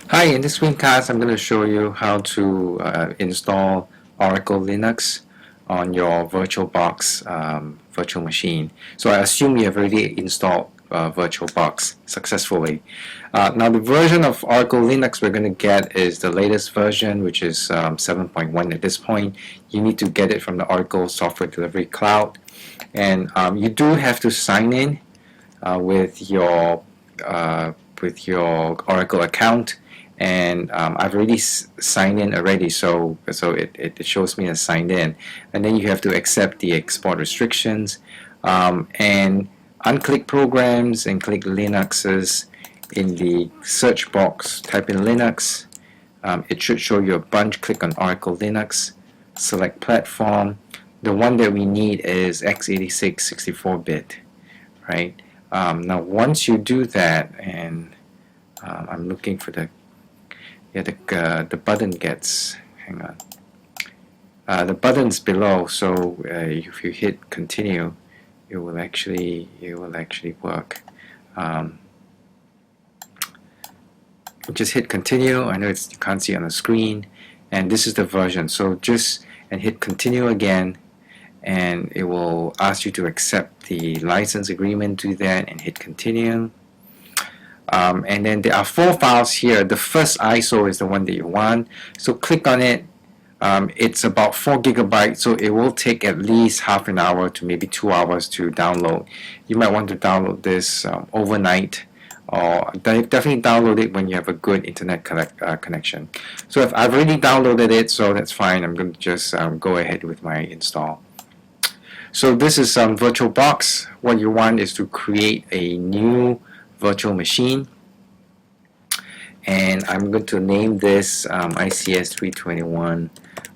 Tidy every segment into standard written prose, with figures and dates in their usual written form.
Hi, in this screencast I'm going to show you how to install Oracle Linux on your VirtualBox virtual machine. So I assume you have already installed VirtualBox successfully. Now the version of Oracle Linux we're going to get is the latest version, which is 7.1 at this point. You need to get it from the Oracle Software Delivery Cloud, and you do have to sign in with your Oracle account, and I've already signed in already, so it shows me as signed in, and then you have to accept the export restrictions and unclick programs and click Linuxes. In the search box, type in Linux. It should show you a bunch. Click on Oracle Linux, select platform. The one that we need is x86 64-bit, right? Now once you do that, and I'm looking for the button gets, hang on, the button's below, so if you hit continue, it will actually work. Just hit continue. I know you can't see on the screen, and this is the version, so just hit continue again, and it will ask you to accept the license agreement. Do that and hit continue. And then there are 4 files here. The first ISO is the one that you want, so click on it. It's about 4 gigabytes, so it will take at least half an hour to maybe 2 hours to download. You might want to download this overnight, or definitely download it when you have a good internet connection. So if I've already downloaded it, so that's fine. I'm going to just go ahead with my install. So this is VirtualBox. What you want is to create a new virtual machine, and I'm going to name this ICS321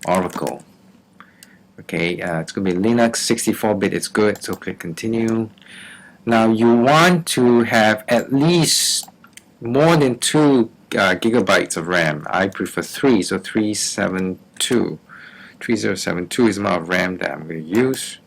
Oracle. Okay, it's going to be Linux 64-bit. It's good, so click continue. Now you want to have at least more than 2 gigabytes of RAM. I prefer 3, so 3072 is the amount of RAM that I'm going to use.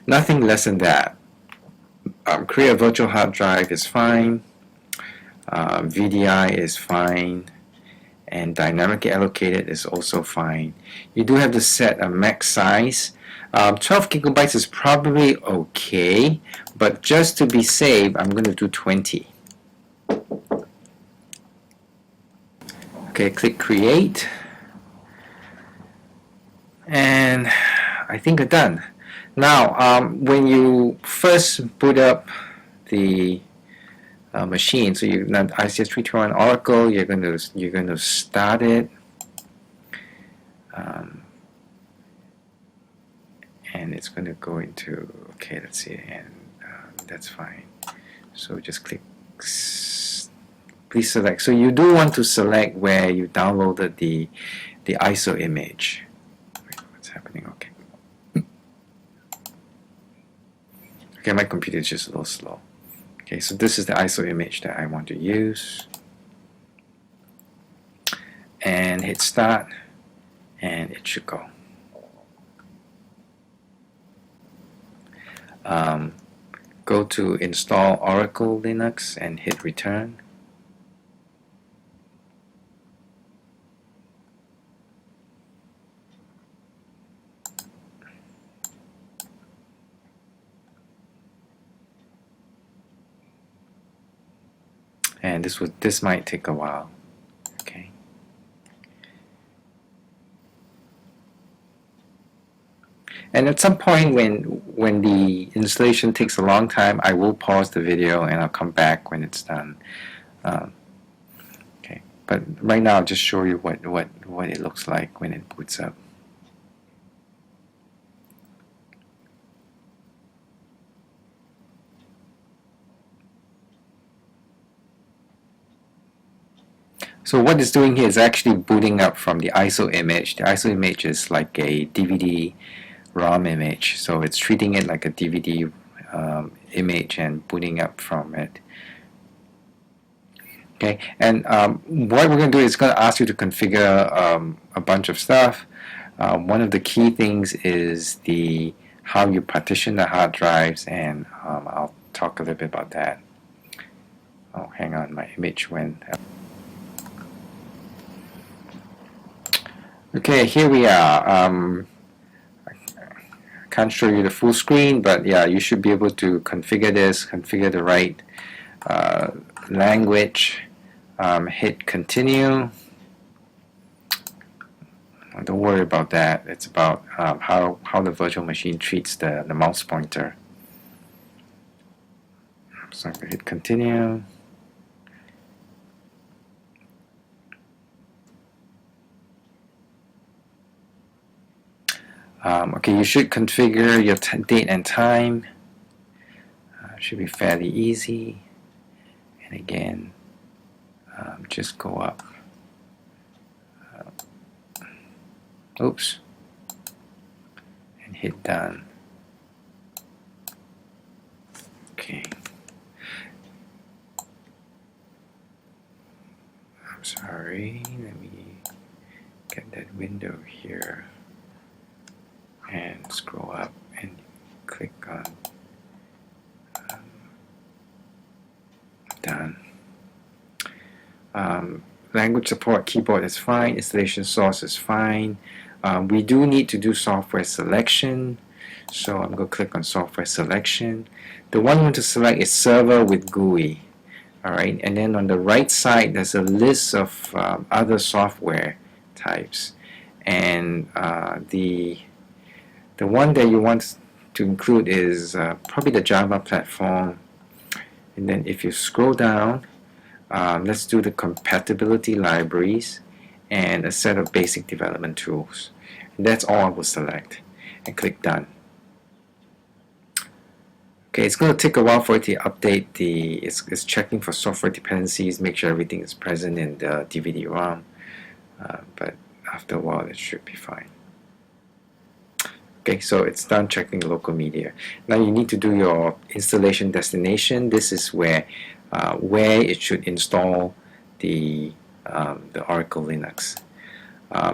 Nothing less than that. Create a virtual hard drive is fine. VDI is fine, and dynamically allocated is also fine. You do have to set a max size. 12 gigabytes is probably okay, but just to be safe, I'm going to do 20. Okay, click create, and I think I'm done. Now, when you first boot up the machine, so you now ICS321 Oracle, you're going to start it, and it's going to go into, okay, let's see, and that's fine. So just click, please select. So you do want to select where you downloaded the ISO image. Wait, what's happening? Okay. Okay, my computer is just a little slow. Okay, so this is the ISO image that I want to use, and hit start, and it should go. Go to install Oracle Linux and hit return. And this might take a while. Okay. And at some point when the installation takes a long time, I will pause the video and I'll come back when it's done. Okay. But right now I'll just show you what it looks like when it boots up. So what it's doing here is actually booting up from the ISO image. The ISO image is like a DVD ROM image, so it's treating it like a DVD image and booting up from it. Okay, and what we're going to do is going to ask you to configure a bunch of stuff. One of the key things is how you partition the hard drives, and I'll talk a little bit about that. Oh, hang on, my image went up. Okay, here we are. I can't show you the full screen, but yeah, you should be able to configure this, configure the right language, hit continue. Don't worry about that. It's about how the virtual machine treats the mouse pointer. So I'm going to hit continue. Okay, you should configure your date and time. Should be fairly easy. And again, just go up. Oops. And hit done. Okay. I'm sorry. Let me get that window here. And scroll up and click on done. Language support keyboard is fine. Installation source is fine. We do need to do software selection. So I'm going to click on software selection. The one you want to select is server with GUI. Alright, and then on the right side there's a list of other software types. And the one that you want to include is probably the Java platform. And then if you scroll down, let's do the compatibility libraries and a set of basic development tools. And that's all I will select and click done. Okay, it's going to take a while for it to update it's checking for software dependencies, make sure everything is present in the DVD-ROM, but after a while it should be fine. Okay, so it's done checking local media. Now you need to do your installation destination. This is where it should install the Oracle Linux.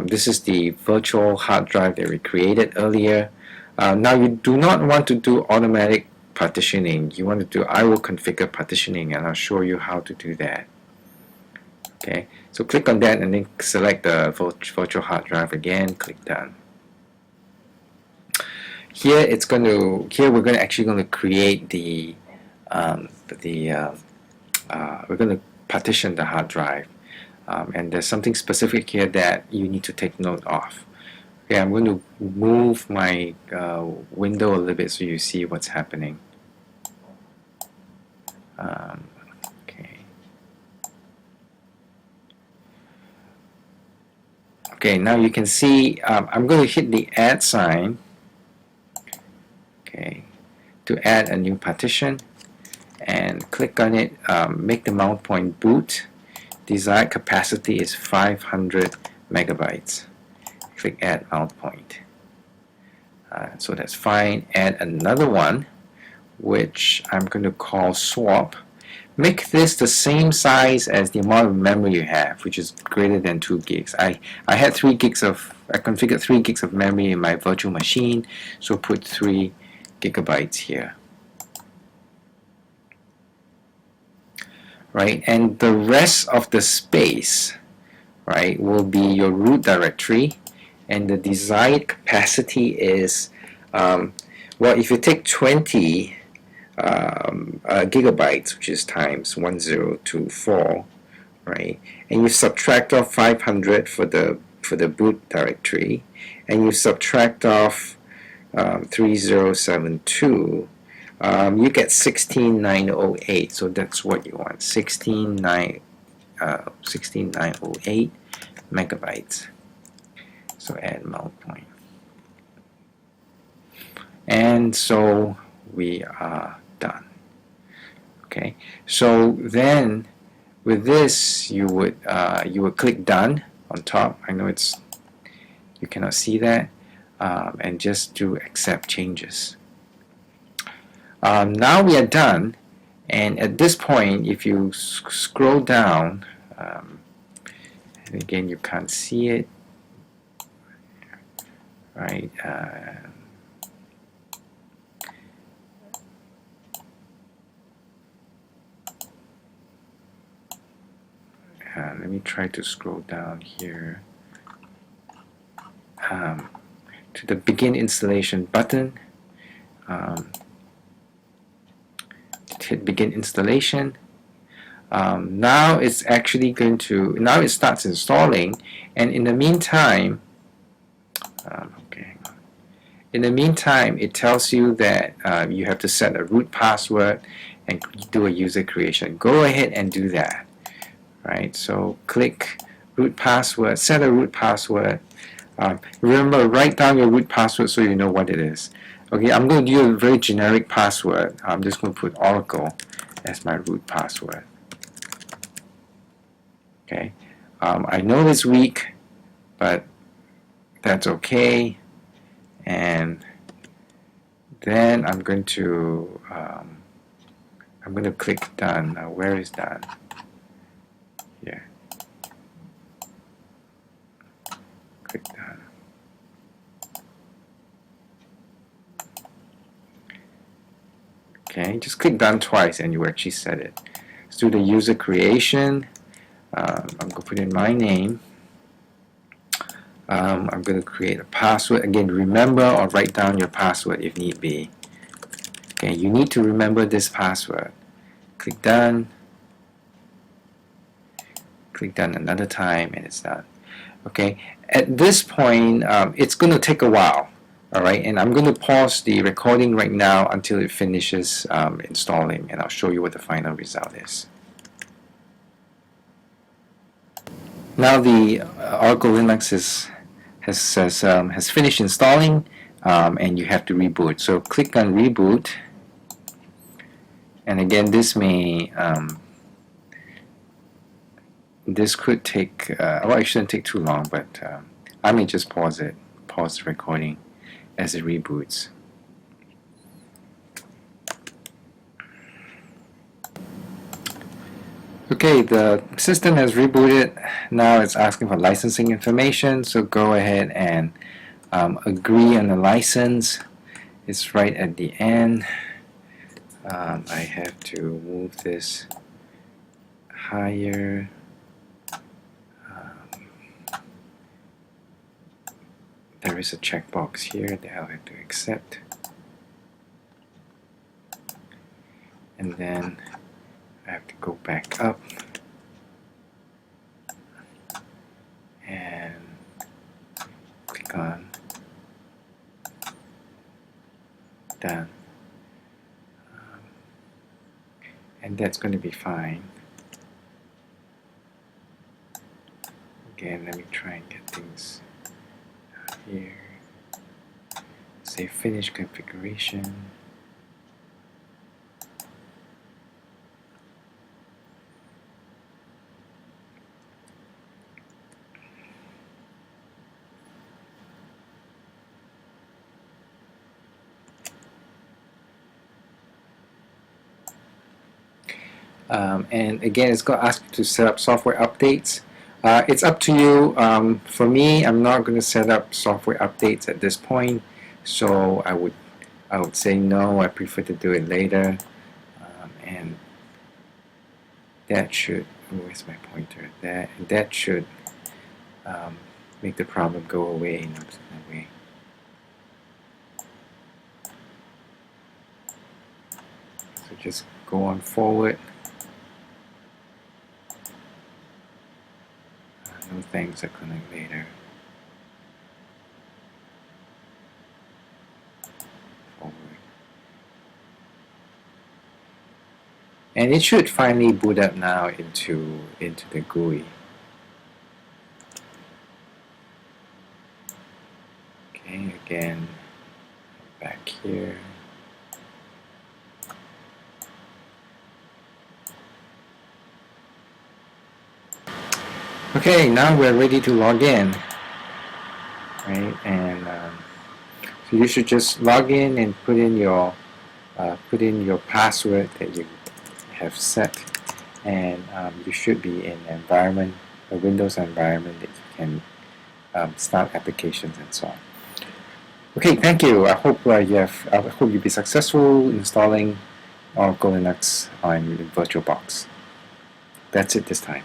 This is the virtual hard drive that we created earlier. Now you do not want to do automatic partitioning. You want to do I will configure partitioning, and I'll show you how to do that. Okay, so click on that and then select the virtual hard drive again. Click done. Here we're actually going to create we're going to partition the hard drive, and there's something specific here that you need to take note of. Okay, I'm going to move my window a little bit so you see what's happening. Okay. Okay, now you can see I'm going to hit the add sign. Okay, to add a new partition, and click on it. Make the mount point boot. Desired capacity is 500 megabytes. Click add mount point. So that's fine. Add another one, which I'm going to call swap. Make this the same size as the amount of memory you have, which is greater than 2 gigs. I configured 3 gigs of memory in my virtual machine, so put 3 gigabytes here. Right, and the rest of the space, right, will be your root directory, and the desired capacity is well, if you take 20 gigabytes, which is times 1024, right, and you subtract off 500 for the boot directory, and you subtract off 3072, you get 16908. So that's what you want, 16908 megabytes. So add mount point. And so we are done. Okay, so then with this you would click done on top. I know you cannot see that, and just do accept changes. Now we are done, and at this point if you scroll down, and again you can't see it, right, let me try to scroll down here. to the begin installation button. Hit begin installation. Now it's actually going to, now it starts installing, and in the meantime, in the meantime, it tells you that you have to set a root password and do a user creation. Go ahead and do that. Right? So click root password, set a root password. Remember, write down your root password so you know what it is. Okay, I'm going to do a very generic password. I'm just going to put Oracle as my root password. Okay, I know it's weak, but that's okay. And then I'm going to click done. Now, where is done? Here. Click done. Okay, just click done twice and you actually set it. Let's do the user creation. I'm going to put in my name. I'm going to create a password. Again, remember or write down your password if need be. Okay, you need to remember this password. Click done. Click done another time and it's done. Okay, at this point, it's going to take a while. Alright, and I'm going to pause the recording right now until it finishes installing, and I'll show you what the final result is. Now the Oracle Linux has finished installing, and you have to reboot. So click on reboot, and again, this may this could take well, it shouldn't take too long, but I may just pause the recording as it reboots. Okay, the system has rebooted. Now it's asking for licensing information, so go ahead and agree on the license. It's right at the end. I have to move this higher. There is a checkbox here that I'll have to accept. And then I have to go back up and click on done. And that's going to be fine. Again, let me try and get things here. Say finish configuration. And again, it's going to ask you to set up software updates. It's up to you. For me, I'm not going to set up software updates at this point, so I would say no. I prefer to do it later, and that should. Where's my pointer? That should make the problem go away in a way. So just go on forward. No thanks, I'll connect later. Forward. And it should finally boot up now into the GUI. Okay, again, back here. Okay, now we're ready to log in, right? And so you should just log in and put in your password that you have set, and you should be in an environment, a Windows environment that you can start applications and so on. Okay, thank you. I hope you'll be successful installing Oracle Linux on VirtualBox. That's it this time.